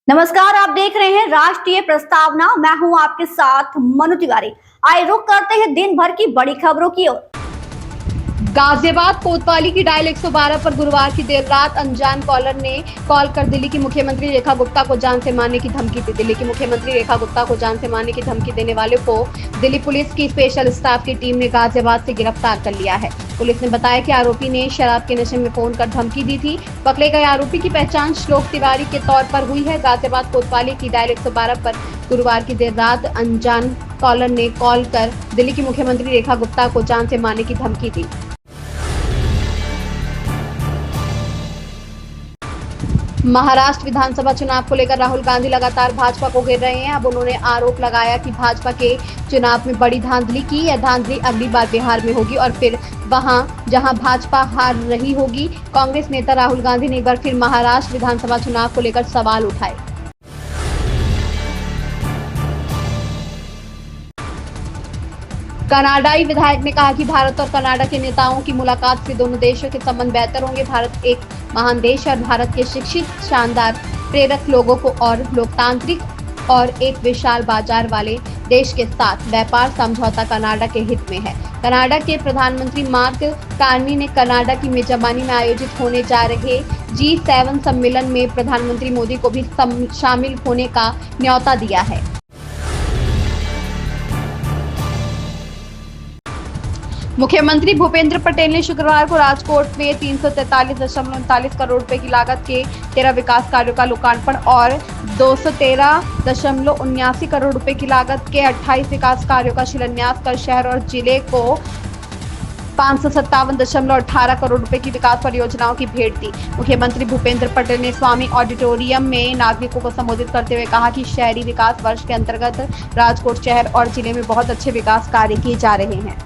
नमस्कार, आप देख रहे हैं राष्ट्रीय प्रस्तावना। मैं हूं आपके साथ मनु तिवारी। आइए रुक करते हैं दिन भर की बड़ी खबरों की ओर। गाजियाबाद कोतवाली की डायल 112 पर गुरुवार की देर रात अनजान कॉलर ने कॉल कर दिल्ली की मुख्यमंत्री रेखा गुप्ता को जान से मारने की धमकी दी। दिल्ली की मुख्यमंत्री रेखा गुप्ता को जान से मारने की धमकी देने वाले को दिल्ली पुलिस की स्पेशल स्टाफ की टीम ने गाजियाबाद से गिरफ्तार कर लिया है। पुलिस ने बताया कि आरोपी ने शराब के नशे में फोन कर धमकी दी थी। पकड़े गए आरोपी की पहचान श्लोक तिवारी के तौर पर हुई है। गाजियाबाद कोतवाली की डायल 112 पर गुरुवार की देर रात अनजान कॉलर ने कॉल कर दिल्ली की मुख्यमंत्री रेखा गुप्ता को जान से मारने की धमकी दी। महाराष्ट्र विधानसभा चुनाव को लेकर राहुल गांधी लगातार भाजपा को घेर रहे हैं। अब उन्होंने आरोप लगाया कि भाजपा के चुनाव में बड़ी धांधली की। यह धांधली अगली बार बिहार में होगी और फिर वहां जहां भाजपा हार रही होगी। कांग्रेस नेता राहुल गांधी ने एक बार फिर महाराष्ट्र विधानसभा चुनाव को लेकर सवाल उठाए। कनाडाई विधायक ने कहा कि भारत और कनाडा के नेताओं की मुलाकात से दोनों देशों के संबंध बेहतर होंगे। भारत एक महान देश है और भारत के शिक्षित, शानदार, प्रेरक लोगों को और लोकतांत्रिक और एक विशाल बाजार वाले देश के साथ व्यापार समझौता कनाडा के हित में है। कनाडा के प्रधानमंत्री मार्क कार्नी ने कनाडा की मेजबानी में आयोजित होने जा रहे G7 सम्मेलन में प्रधानमंत्री मोदी को भी शामिल होने का न्योता दिया है। मुख्यमंत्री भूपेंद्र पटेल ने शुक्रवार को राजकोट में 343.39 करोड़ रुपए की लागत के 13 विकास कार्यों का लोकार्पण और 213.79 करोड़ रुपए की लागत के 28 विकास कार्यों का शिलान्यास कर शहर और जिले को 557.18 करोड़ रुपए की विकास परियोजनाओं की भेंट दी। मुख्यमंत्री भूपेंद्र पटेल ने स्वामी ऑडिटोरियम में नागरिकों को संबोधित करते हुए कहा कि शहरी विकास वर्ष के अंतर्गत राजकोट शहर और जिले में बहुत अच्छे विकास कार्य किए जा रहे हैं।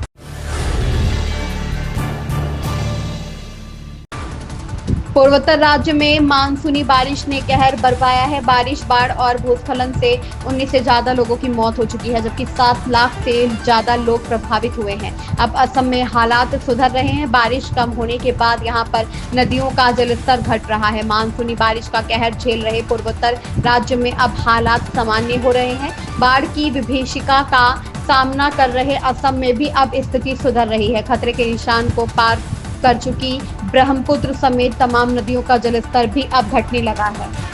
पूर्वोत्तर राज्य में मानसूनी बारिश ने कहर बरपाया है। बारिश, बाढ़ और भूस्खलन से 19 से ज्यादा लोगों की मौत हो चुकी है, जबकि 7 लाख से ज्यादा लोग प्रभावित हुए हैं। अब असम में हालात सुधर रहे हैं। बारिश कम होने के बाद यहां पर नदियों का जलस्तर घट रहा है। मानसूनी बारिश का कहर झेल रहे पूर्वोत्तर राज्य में अब हालात सामान्य हो रहे हैं। बाढ़ की विभीषिका का सामना कर रहे असम में भी अब स्थिति सुधर रही है। खतरे के निशान को पार कर चुकी ब्रह्मपुत्र समेत तमाम नदियों का जलस्तर भी अब घटने लगा है।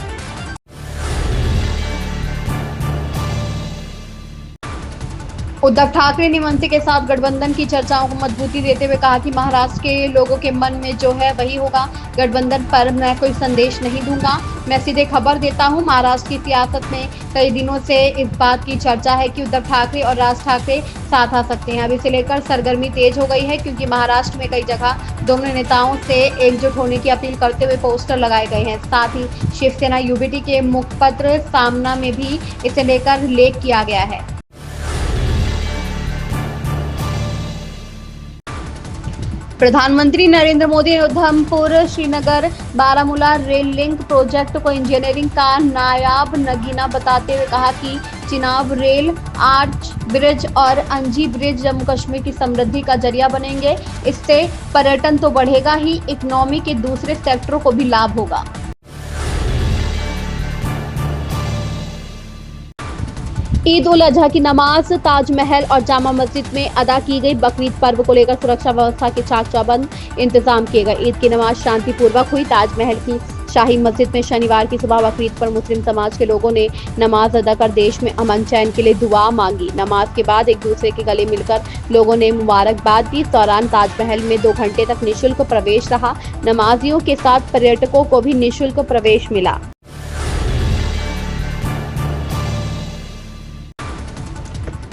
उद्धव ठाकरे ने मनसे के साथ गठबंधन की चर्चाओं को मजबूती देते हुए कहा कि महाराष्ट्र के लोगों के मन में जो है वही होगा। गठबंधन पर मैं कोई संदेश नहीं दूंगा, मैं सीधे खबर देता हूं। महाराष्ट्र की सियासत में कई दिनों से इस बात की चर्चा है कि उद्धव ठाकरे और राज ठाकरे साथ आ सकते हैं। अब इसे लेकर सरगर्मी तेज हो गई है, क्योंकि महाराष्ट्र में कई जगह दोनों नेताओं से एकजुट होने की अपील करते हुए पोस्टर लगाए गए हैं। साथ ही शिवसेना यूबीटी के मुखपत्र सामना में भी इसे लेकर लेख किया गया है। प्रधानमंत्री नरेंद्र मोदी ने Udhampur Srinagar Baramulla rail link project को इंजीनियरिंग का नायाब नगीना बताते हुए कहा कि चिनाब रेल, आर्च ब्रिज और अंजी ब्रिज जम्मू कश्मीर की समृद्धि का जरिया बनेंगे। इससे पर्यटन तो बढ़ेगा ही, इकोनॉमी के दूसरे सेक्टरों को भी लाभ होगा। ईद उल अजहा की नमाज ताजमहल और जामा मस्जिद में अदा की गई। बकरीद पर्व को लेकर सुरक्षा व्यवस्था के चाक चौबंद इंतजाम किए गए। ईद की नमाज शांतिपूर्वक हुई। ताजमहल की शाही मस्जिद में शनिवार की सुबह बकरीद पर मुस्लिम समाज के लोगों ने नमाज अदा कर देश में अमन चैन के लिए दुआ मांगी। नमाज के बाद एक दूसरे के गले मिलकर लोगों ने मुबारकबाद दी। इस दौरान ताजमहल में 2 घंटे तक निःशुल्क प्रवेश रहा। नमाजियों के साथ पर्यटकों को भी निःशुल्क प्रवेश मिला।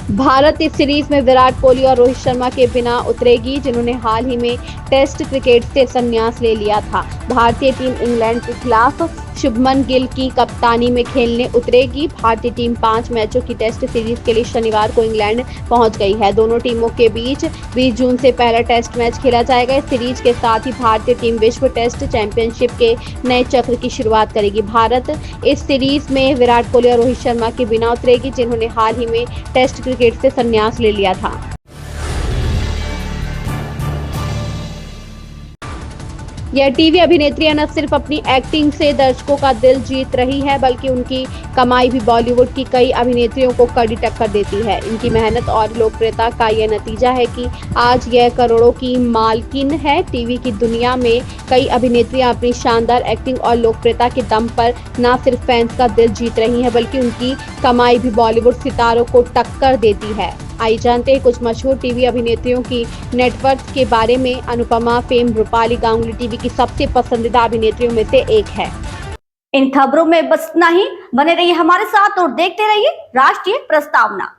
भारत इस सीरीज में विराट कोहली और रोहित शर्मा के बिना उतरेगी, जिन्होंने हाल ही में टेस्ट क्रिकेट से संन्यास ले लिया था। भारतीय टीम इंग्लैंड के खिलाफ शुभमन गिल की कप्तानी में खेलने उतरेगी। भारतीय टीम 5 मैचों की टेस्ट सीरीज के लिए शनिवार को इंग्लैंड पहुंच गई है। दोनों टीमों के बीच 20 जून से पहला टेस्ट मैच खेला जाएगा। इस सीरीज के साथ ही भारतीय टीम विश्व टेस्ट चैंपियनशिप के नए चक्र की शुरुआत करेगी। भारत इस सीरीज में विराट कोहली और रोहित शर्मा के बिना उतरेगी, जिन्होंने हाल ही में टेस्ट क्रिकेट से संन्यास ले लिया था। यह टीवी अभिनेत्री न सिर्फ अपनी एक्टिंग से दर्शकों का दिल जीत रही है, बल्कि उनकी कमाई भी बॉलीवुड की कई अभिनेत्रियों को कड़ी टक्कर देती है। इनकी मेहनत और लोकप्रियता का यह नतीजा है कि आज यह करोड़ों की मालकिन है। टीवी की दुनिया में कई अभिनेत्रियां अपनी शानदार एक्टिंग और लोकप्रियता के दम पर न सिर्फ फैंस का दिल जीत रही हैं, बल्कि उनकी कमाई भी बॉलीवुड सितारों को टक्कर देती है। आइए जानते हैं कुछ मशहूर टीवी अभिनेत्रियों की नेटवर्थ के बारे में। अनुपमा फेम रूपाली गांगुली टीवी की सबसे पसंदीदा अभिनेत्रियों में से एक है। इन खबरों में बस इतना ही। बने रहिए हमारे साथ और देखते रहिए राष्ट्रीय प्रस्तावना।